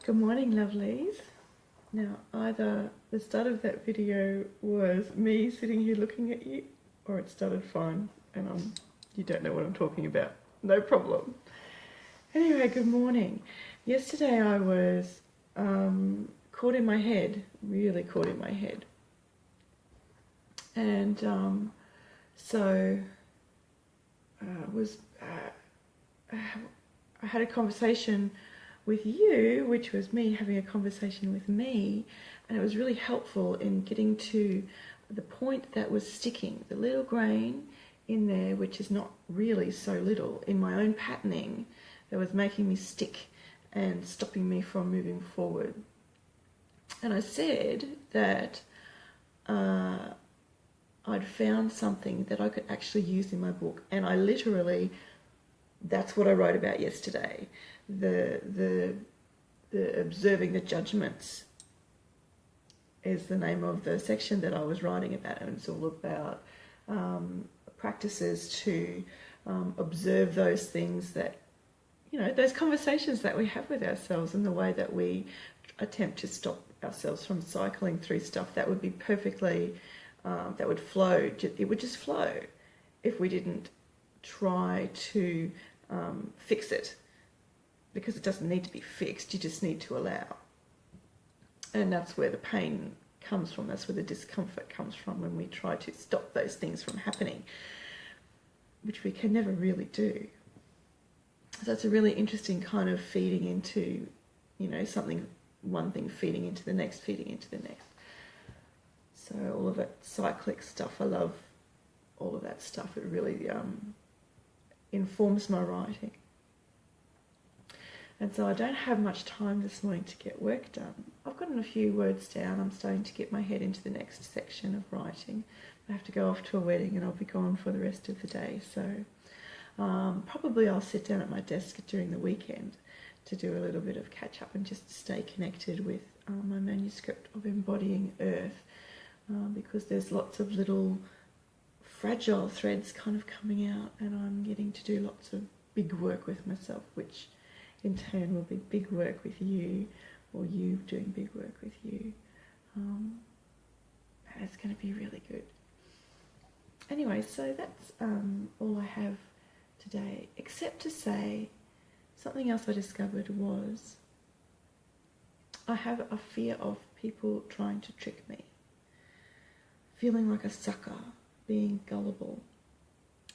Good morning, lovelies. Now, either the start of that video was me sitting here looking at you, or it started fine and you don't know what I'm talking about. No problem. Anyway, good morning. Yesterday I was caught in my head, really caught in my head. And I had a conversation with you, which was me having a conversation with me, and it was really helpful in getting to the point that was sticking, the little grain in there, which is not really so little, in my own patterning, that was making me stick and stopping me from moving forward. And I said that I'd found something that I could actually use in my book, and I literally, that's what I wrote about yesterday. The observing the judgments is the name of the section that I was writing about, and it's all about practices to observe those things that, you know, those conversations that we have with ourselves, and the way that we attempt to stop ourselves from cycling through stuff that would be perfectly, that would flow, it would just flow if we didn't try to fix it, because it doesn't need to be fixed, you just need to allow. And that's where the pain comes from, that's where the discomfort comes from, when we try to stop those things from happening, which we can never really do. So it's a really interesting kind of feeding into, you know, something, one thing feeding into the next, feeding into the next. So all of that cyclic stuff, I love all of that stuff. It really informs my writing. And so I don't have much time this morning to get work done. I've gotten a few words down. I'm starting to get my head into the next section of writing. I have to go off to a wedding and I'll be gone for the rest of the day. So probably I'll sit down at my desk during the weekend to do a little bit of catch up and just stay connected with my manuscript of Embodying Earth, because there's lots of little fragile threads kind of coming out, and I'm getting to do lots of big work with myself, which in turn will be big work with you, or you doing big work with you. And it's going to be really good. Anyway, so that's all I have today, except to say something else I discovered was I have a fear of people trying to trick me, feeling like a sucker, being gullible.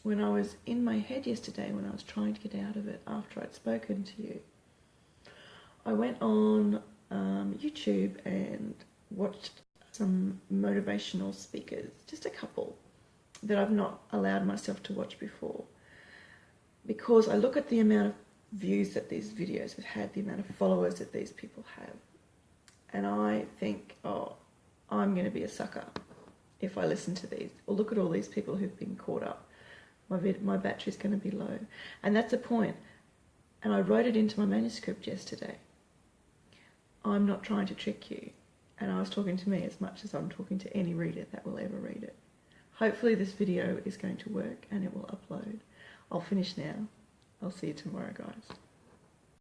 When I was in my head yesterday, when I was trying to get out of it after I'd spoken to you, I went on YouTube and watched some motivational speakers, just a couple that I've not allowed myself to watch before, because I look at the amount of views that these videos have had, the amount of followers that these people have, and I think, oh, I'm going to be a sucker if I listen to these, or look at all these people who've been caught up. My battery's going to be low. And that's the point. And I wrote it into my manuscript yesterday. I'm not trying to trick you. And I was talking to me as much as I'm talking to any reader that will ever read it. Hopefully this video is going to work and it will upload. I'll finish now. I'll see you tomorrow, guys.